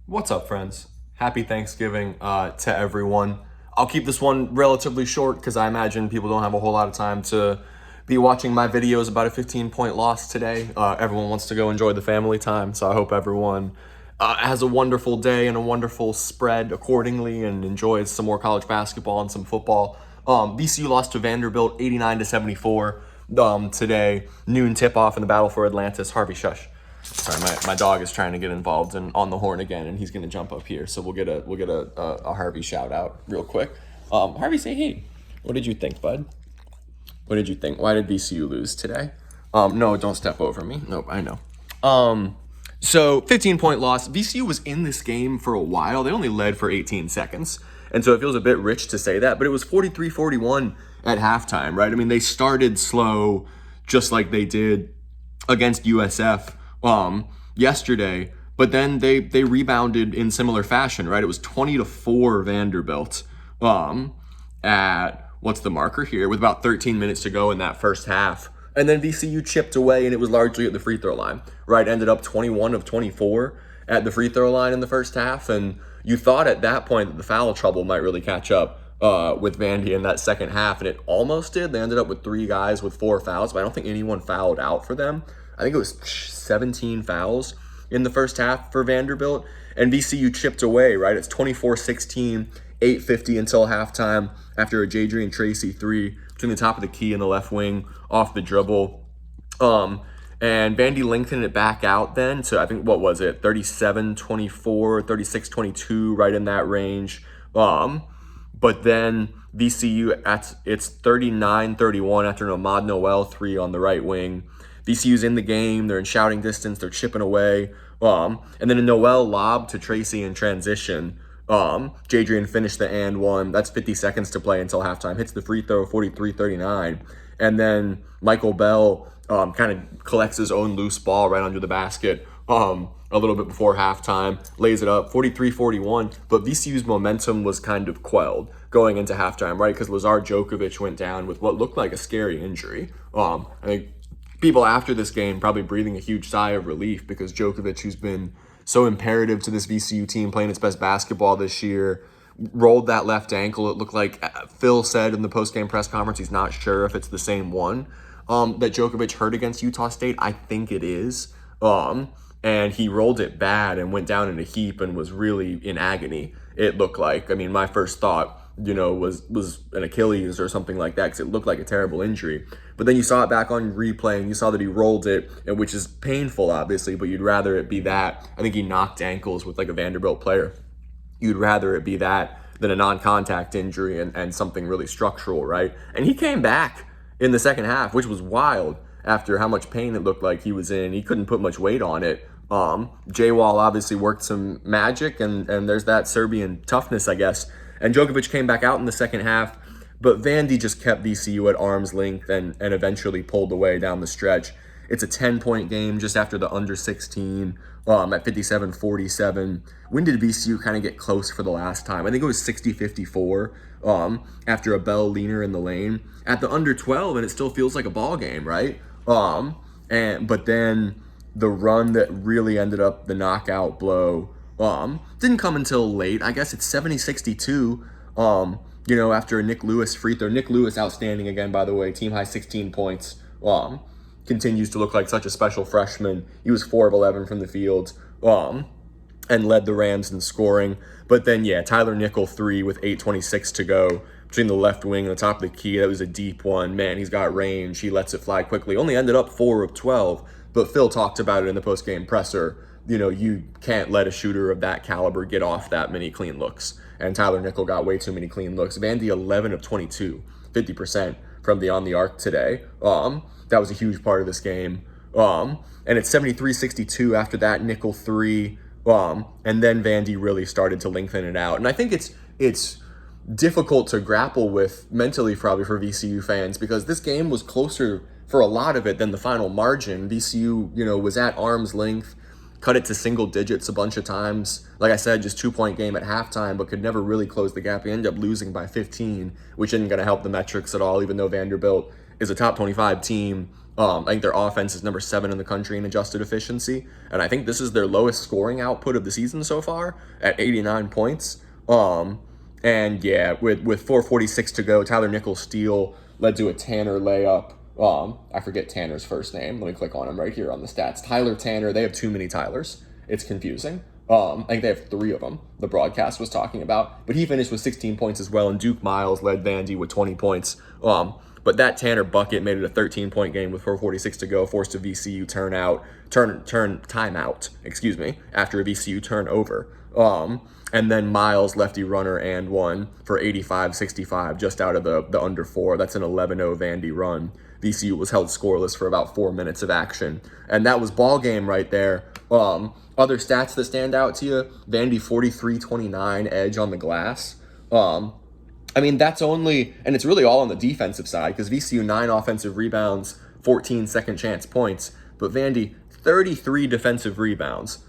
What's up, friends? Happy Thanksgiving to everyone. I'll keep this one relatively short because I imagine people don't have a whole lot of time to be watching my videos about a 15-point loss today. Everyone wants to go enjoy the family time, so I hope everyone has a wonderful day and a wonderful spread accordingly and enjoys some more college basketball and some football. VCU lost to Vanderbilt 89-74 today. Noon tip-off in the battle for Atlantis. Harvey, shush. Sorry, my dog is trying to get involved and on the horn again, and he's gonna jump up here. So we'll get a Harvey shout out real quick. Harvey, say hey. What did you think, bud? What did you think? Why did VCU lose today? No, don't step over me. Nope, I know. So 15-point loss. VCU was in this game for a while. They only led for 18 seconds. And so it feels a bit rich to say that, but it was 43-41 at halftime, right? I mean, they started slow just like they did against USF yesterday, but then they rebounded in similar fashion, right? It was 20-4 Vanderbilt at what's the marker here with about 13 minutes to go in that first half. And then VCU chipped away, and it was largely at the free throw line, right? Ended up 21 of 24 at the free throw line in the first half. And you thought at that point that the foul trouble might really catch up with Vandy in that second half, and it almost did. They ended up with 3 guys with 4 fouls, but I don't think anyone fouled out for them. I think it was 17 fouls in the first half for Vanderbilt, and VCU chipped away, right? It's 24-16, 8:50 until halftime after a Jadrian Tracy 3 between the top of the key and the left wing off the dribble. And Vandy lengthened it back out then to, I think, what was it, 37-24, 36-22, right in that range. But then VCU, it's 39-31 after an Ahmad Noel 3 on the right wing. VCU's in the game, they're in shouting distance, they're chipping away. And then a Noel lob to Tracy in transition. Jadrian finished the and one. That's 50 seconds to play until halftime. Hits the free throw, 43-39. And then Michael Bell kind of collects his own loose ball right under the basket a little bit before halftime, lays it up, 43-41. But VCU's momentum was kind of quelled going into halftime, right? Because Zach Joachim went down with what looked like a scary injury. I think people after this game probably breathing a huge sigh of relief because Djokovic, who's been so imperative to this VCU team playing its best basketball this year, rolled that left ankle. It looked like Phil said in the post-game press conference he's not sure if it's the same one that Djokovic hurt against Utah State. I think it is. And he rolled it bad and went down in a heap and was really in agony, it looked like. I mean, my first thought, was an Achilles or something like that because it looked like a terrible injury. But then you saw it back on replay and you saw that he rolled it, and which is painful, obviously, but you'd rather it be that. I think he knocked ankles with like a Vanderbilt player. You'd rather it be that than a non-contact injury and something really structural, right? And he came back in the second half, which was wild after how much pain it looked like he was in. He couldn't put much weight on it. J-Wall obviously worked some magic, and there's that Serbian toughness, I guess. And Djokovic came back out in the second half, but Vandy just kept VCU at arm's length and eventually pulled away down the stretch. It's a 10-point game just after the under 16 at 57-47. When did VCU kind of get close for the last time? I think it was 60-54 after a Bell leaner in the lane at the under 12, and it still feels like a ball game, right? But then the run that really ended up the knockout blow didn't come until late. I guess it's 70-62, after a Nick Lewis free throw. Nick Lewis outstanding again, by the way, team high 16 points. Continues to look like such a special freshman. He was 4 of 11 from the field and led the Rams in scoring. But then, Tyler Nickel 3 with 8:26 to go between the left wing and the top of the key. That was a deep one. Man, he's got range. He lets it fly quickly. Only ended up 4 of 12, but Phil talked about it in the post-game presser. You can't let a shooter of that caliber get off that many clean looks. And Tyler Nickel got way too many clean looks. Vandy 11 of 22, 50% from beyond the arc today. That was a huge part of this game. And it's 73-62 after that Nickel 3. And then Vandy really started to lengthen it out. And I think it's difficult to grapple with mentally probably for VCU fans because this game was closer for a lot of it than the final margin. VCU, was at arm's length, cut it to single digits a bunch of times. Like I said, just 2-point game at halftime, but could never really close the gap. They ended up losing by 15, which isn't going to help the metrics at all, even though Vanderbilt is a top 25 team I think their offense is number 7 in the country in adjusted efficiency, and I think this is their lowest scoring output of the season so far at 89 points. And yeah, with 4:46 to go, Tyler Nichols' steal led to a Tanner layup. I forget Tanner's first name. Let me click on him right here on the stats. Tyler Tanner. They have too many Tylers. It's confusing. I think they have 3 of them, the broadcast was talking about. But he finished with 16 points as well, and Duke Miles led Vandy with 20 points. But that Tanner bucket made it a 13-point game with 4:46 to go, forced a VCU timeout, after a VCU turnover. And then Miles, lefty runner, and one for 85-65, just out of the under 4. That's an 11-0 Vandy run. VCU was held scoreless for about 4 minutes of action. And that was ball game right there. Other stats that stand out to you, Vandy 43-29 edge on the glass. I mean, that's only, and it's really all on the defensive side, because VCU 9 offensive rebounds, 14 second chance points, but Vandy 33 defensive rebounds.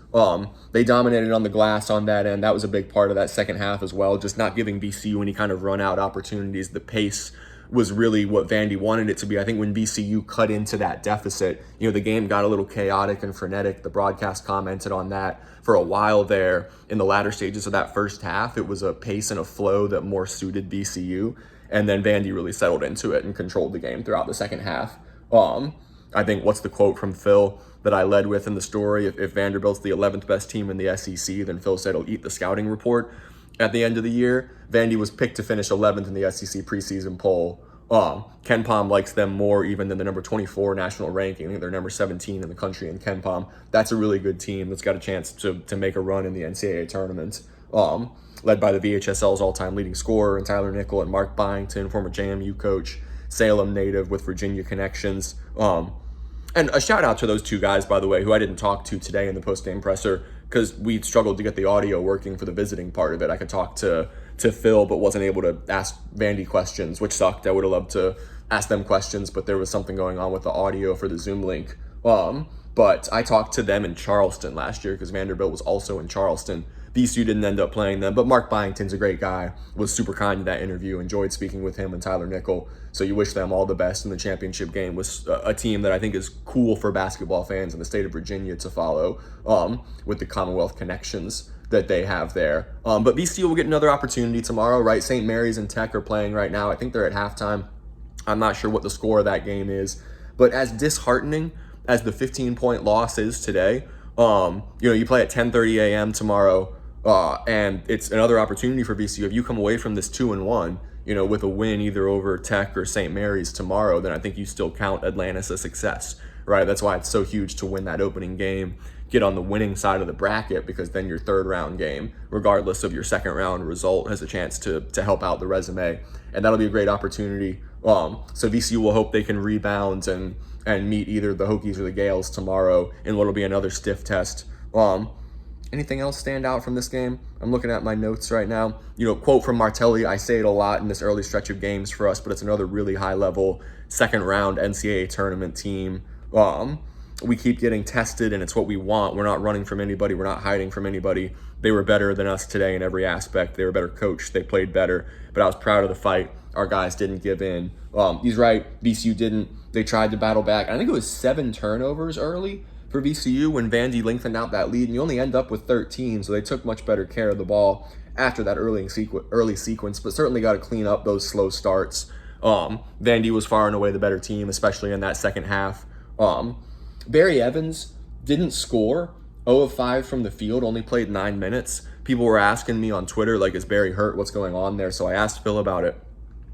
They dominated on the glass on that end. That was a big part of that second half as well, just not giving VCU any kind of run out opportunities. The pace was really what Vandy wanted it to be. I think when VCU cut into that deficit, the game got a little chaotic and frenetic. The broadcast commented on that for a while there in the latter stages of that first half. It was a pace and a flow that more suited VCU, and then Vandy really settled into it and controlled the game throughout the second half. I think, what's the quote from Phil that I led with in the story? If Vanderbilt's the 11th best team in the SEC, then Phil said he'll eat the scouting report. At the end of the year, Vandy was picked to finish 11th in the SEC preseason poll. Ken Pom likes them more even than the number 24 national ranking. I think they're number 17 in the country in Ken Pom. That's a really good team that's got a chance to make a run in the NCAA tournament. Led by the VHSL's all-time leading scorer, and Tyler Nickel and Mark Byington, former JMU coach, Salem native with Virginia connections. And a shout out to those 2 guys, by the way, who I didn't talk to today in the post-game presser because we struggled to get the audio working for the visiting part of it. I could talk to Phil, but wasn't able to ask Vandy questions, which sucked. I would have loved to ask them questions, but there was something going on with the audio for the Zoom link. But I talked to them in Charleston last year because Vanderbilt was also in Charleston. VCU didn't end up playing them, but Mark Byington's a great guy, was super kind in that interview, enjoyed speaking with him and Tyler Nickel. So you wish them all the best in the championship game. Was a team that I think is cool for basketball fans in the state of Virginia to follow, with the Commonwealth connections that they have there. But VCU will get another opportunity tomorrow, right? St. Mary's and Tech are playing right now. I think they're at halftime. I'm not sure what the score of that game is, but as disheartening as the 15-point loss is today, you play at 10:30 a.m. tomorrow, and it's another opportunity for VCU. If you come away from this 2-1, with a win either over Tech or St. Mary's tomorrow, then I think you still count Atlantis a success, right? That's why it's so huge to win that opening game, get on the winning side of the bracket, because then your 3rd round game, regardless of your 2nd round result, has a chance to help out the resume, and that'll be a great opportunity. So VCU will hope they can rebound and meet either the Hokies or the Gales tomorrow in what'll be another stiff test. Anything else stand out from this game? I'm looking at my notes right now. Quote from Martelli, I say it a lot in this early stretch of games for us, but it's another really high-level 2nd round NCAA tournament team. We keep getting tested, and it's what we want. We're not running from anybody. We're not hiding from anybody. They were better than us today in every aspect. They were better coached. They played better, but I was proud of the fight. Our guys didn't give in. He's right. VCU didn't. They tried to battle back. I think it was 7 turnovers early for VCU when Vandy lengthened out that lead, and you only end up with 13, so they took much better care of the ball after that early sequence, but certainly got to clean up those slow starts. Vandy was far and away the better team, especially in that second half. Barry Evans didn't score, 0 of 5 from the field, only played 9 minutes. People were asking me on Twitter, is Barry hurt? What's going on there? So I asked Phil about it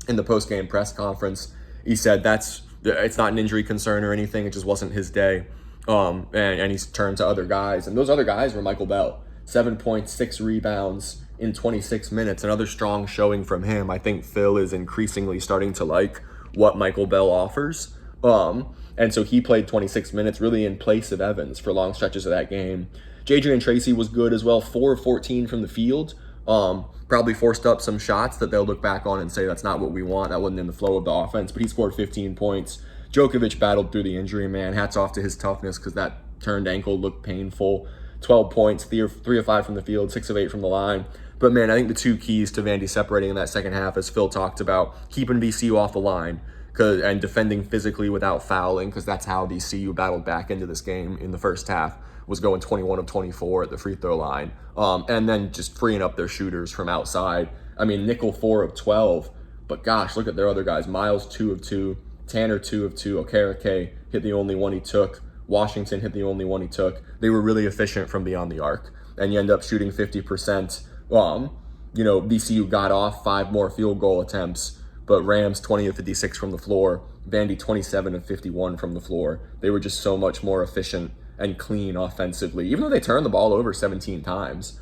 in the post-game press conference. He said it's not an injury concern or anything, it just wasn't his day. And he's turned to other guys, and those other guys were Michael Bell, 7 points, 6 rebounds in 26 minutes, another strong showing from him. I think Phil is increasingly starting to like what Michael Bell offers, and so he played 26 minutes really in place of Evans for long stretches of that game. Jadrian Tracy was good as well, 4 of 14 from the field, probably forced up some shots that they'll look back on and say that's not what we want, that wasn't in the flow of the offense, but he scored 15 points. Djokovic battled through the injury, man. Hats off to his toughness because that turned ankle looked painful. 12 points, 3 of 5 from the field, 6 of 8 from the line. But, man, I think the 2 keys to Vandy separating in that second half, as Phil talked about, keeping VCU off the line, and defending physically without fouling, because that's how VCU battled back into this game in the first half, was going 21 of 24 at the free throw line. And then just freeing up their shooters from outside. I mean, Nickel 4 of 12, but gosh, look at their other guys. Miles 2 of 2, Tanner 2 of 2, Okereke hit the only one he took, Washington hit the only one he took. They were really efficient from beyond the arc, and you end up shooting 50%. VCU got off 5 more field goal attempts, but Rams 20 of 56 from the floor, Vandy 27 of 51 from the floor. They were just so much more efficient and clean offensively, even though they turned the ball over 17 times.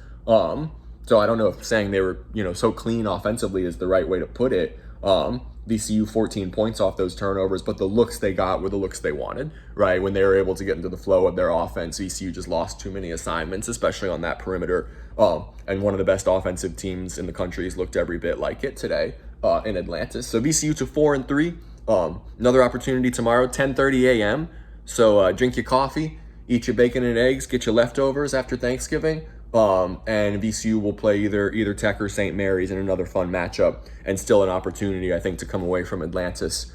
So I don't know if saying they were, so clean offensively is the right way to put it. VCU 14 points off those turnovers, but the looks they got were the looks they wanted, right? When they were able to get into the flow of their offense, VCU just lost too many assignments, especially on that perimeter. And one of the best offensive teams in the country has looked every bit like it today in Atlantis. So VCU to 4-3. Another opportunity tomorrow, 10:30 a.m. So drink your coffee, eat your bacon and eggs, get your leftovers after Thanksgiving. And VCU will play either Tech or St. Mary's in another fun matchup, and still an opportunity, I think, to come away from Atlantis,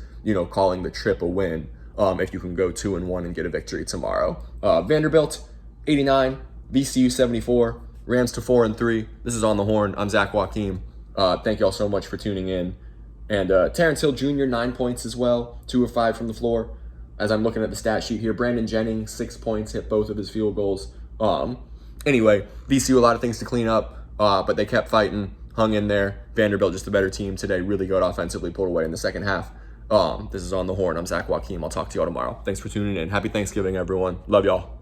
calling the trip a win, if you can go 2-1 and get a victory tomorrow. Vanderbilt 89, VCU 74, Rams to 4-3. This is On the Horn. I'm Zach Joachim. Thank you all so much for tuning in. And Terrence Hill Jr., 9 points as well, 2 of 5 from the floor. As I'm looking at the stat sheet here, Brandon Jennings, 6 points, hit both of his field goals. Anyway, VCU, a lot of things to clean up, but they kept fighting, hung in there. Vanderbilt, just a better team today, really good offensively, pulled away in the second half. This is On the Horn. I'm Zach Joachim. I'll talk to you all tomorrow. Thanks for tuning in. Happy Thanksgiving, everyone. Love y'all.